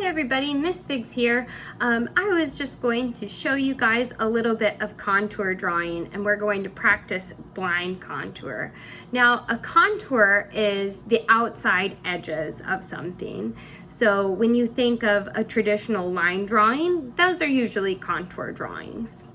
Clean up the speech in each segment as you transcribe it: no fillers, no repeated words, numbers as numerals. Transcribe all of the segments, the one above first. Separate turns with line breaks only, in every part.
Hi everybody, Miss Figs here. I was just going to show you guys a little bit of contour drawing, and we're going to practice blind contour. Now, a contour is the outside edges of something. So when you think of a traditional line drawing, those are usually contour drawings.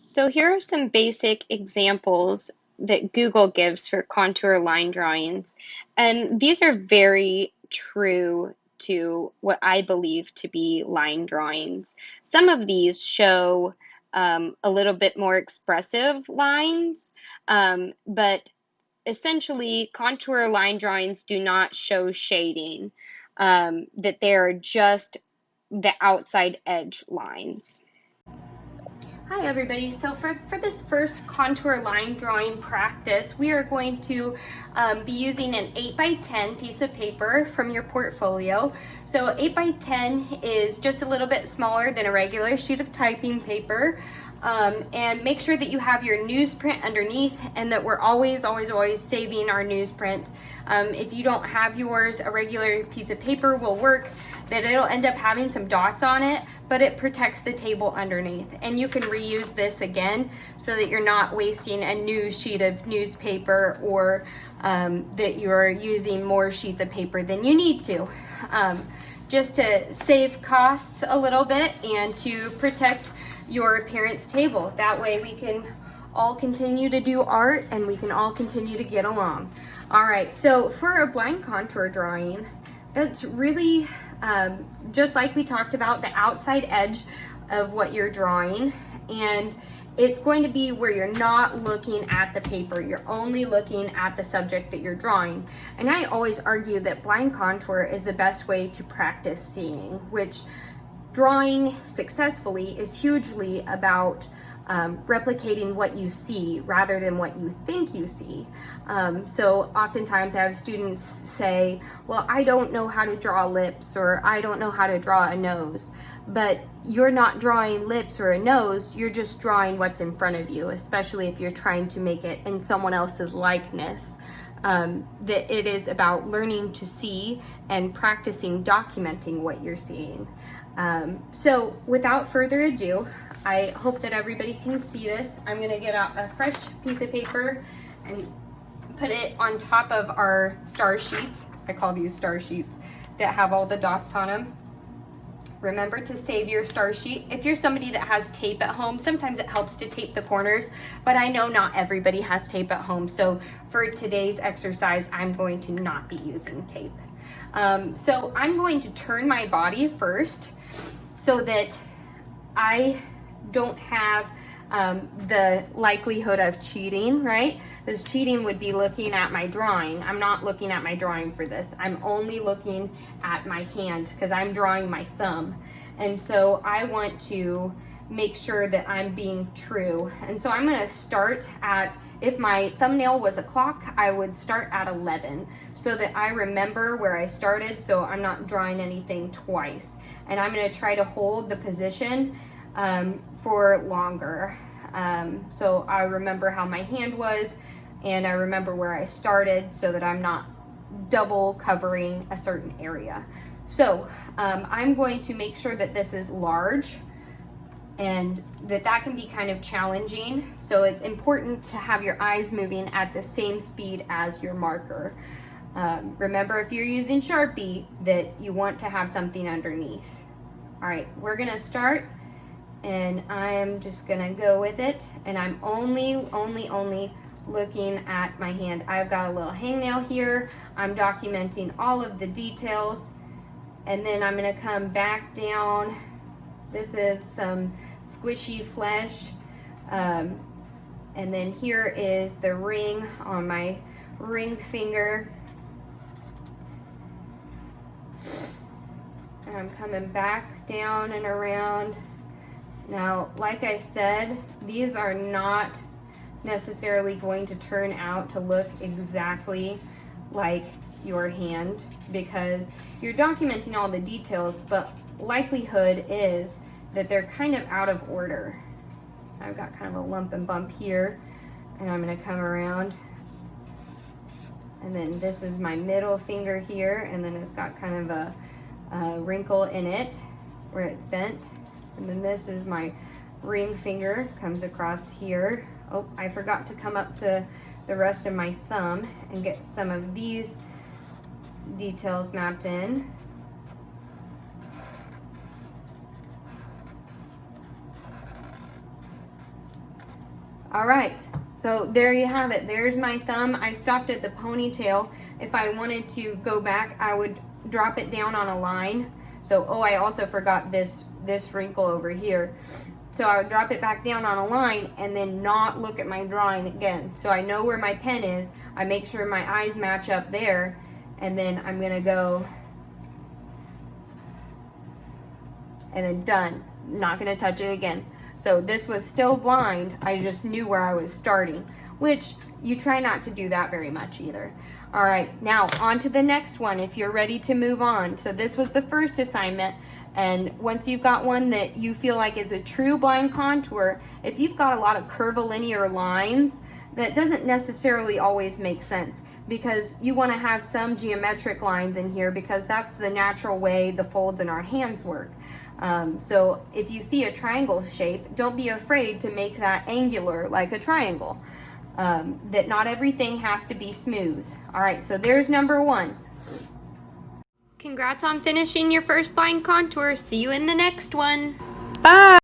So here are some basic examples that Google gives for contour line drawings, and these are very true to what I believe to be line drawings. Some of these show a little bit more expressive lines, but essentially contour line drawings do not show shading, that they're just the outside edge lines. Hi everybody, so for this first contour line drawing practice, we are going to be using an 8x10 piece of paper from your portfolio. So 8x10 is just a little bit smaller than a regular sheet of typing paper. And make sure that you have your newsprint underneath and that we're always saving our newsprint. If you don't have yours, a regular piece of paper will work, that it'll end up having some dots on it, but it protects the table underneath. And you can reuse this again so that you're not wasting a new sheet of newspaper, or that you're using more sheets of paper than you need to. Just to save costs a little bit and to protect your parents' table. That way we can all continue to do art and we can all continue to get along. All right, so for a blind contour drawing, that's really just like we talked about, the outside edge of what you're drawing, and it's going to be where you're not looking at the paper, you're only looking at the subject that you're drawing. And I always argue that blind contour is the best way to practice seeing, which drawing successfully is hugely about replicating what you see rather than what you think you see. So oftentimes I have students say, well, I don't know how to draw lips, or I don't know how to draw a nose. But you're not drawing lips or a nose, you're just drawing what's in front of you, especially if you're trying to make it in someone else's likeness. That it is about learning to see and practicing documenting what you're seeing. So without further ado, I hope that everybody can see this. I'm going to get out a fresh piece of paper and put it on top of our star sheet. I call these star sheets that have all the dots on them. Remember to save your star sheet. If you're somebody that has tape at home, sometimes it helps to tape the corners, but I know not everybody has tape at home. So for today's exercise, I'm going to not be using tape. So I'm going to turn my body first so that I don't have the likelihood of cheating, right? Because cheating would be looking at my drawing. I'm not looking at my drawing for this. I'm only looking at my hand because I'm drawing my thumb. And so I want to make sure that I'm being true. And so I'm going to start at, if my thumbnail was a clock, I would start at 11 so that I remember where I started, so I'm not drawing anything twice. And I'm going to try to hold the position for longer. So I remember how my hand was, and I remember where I started so that I'm not double covering a certain area. So I'm going to make sure that this is large, and that can be kind of challenging. So it's important to have your eyes moving at the same speed as your marker. Remember, if you're using Sharpie, that you want to have something underneath. All right, we're gonna start, and I'm just gonna go with it, and I'm only looking at my hand. I've got a little hangnail here. I'm documenting all of the details, and then I'm gonna come back down. This is some squishy flesh, and then here is the ring on my ring finger. And I'm coming back down and around. Now, like I said, these are not necessarily going to turn out to look exactly like your hand because you're documenting all the details, but likelihood is that they're kind of out of order. I've got kind of a lump and bump here, and I'm going to come around, and then this is my middle finger here, and then it's got kind of wrinkle in it where it's bent. And then this is my ring finger, comes across here. Oh, I forgot to come up to the rest of my thumb and get some of these details mapped in. All right, so there you have it. There's my thumb. I stopped at the ponytail. If I wanted to go back, I would drop it down on a line. So, oh, I also forgot this wrinkle over here. So I would drop it back down on a line and then not look at my drawing again. So I know where my pen is. I make sure my eyes match up there, and then I'm gonna go and then done. Not gonna touch it again. So this was still blind, I just knew where I was starting, which you try not to do that very much either. All right, now on to the next one if you're ready to move on. So this was the first assignment, and once you've got one that you feel like is a true blind contour, if you've got a lot of curvilinear lines, that doesn't necessarily always make sense, because you want to have some geometric lines in here because that's the natural way the folds in our hands work. So if you see a triangle shape, don't be afraid to make that angular like a triangle. That not everything has to be smooth. All right, so there's number one. Congrats on finishing your first blind contour. See you in the next one. Bye.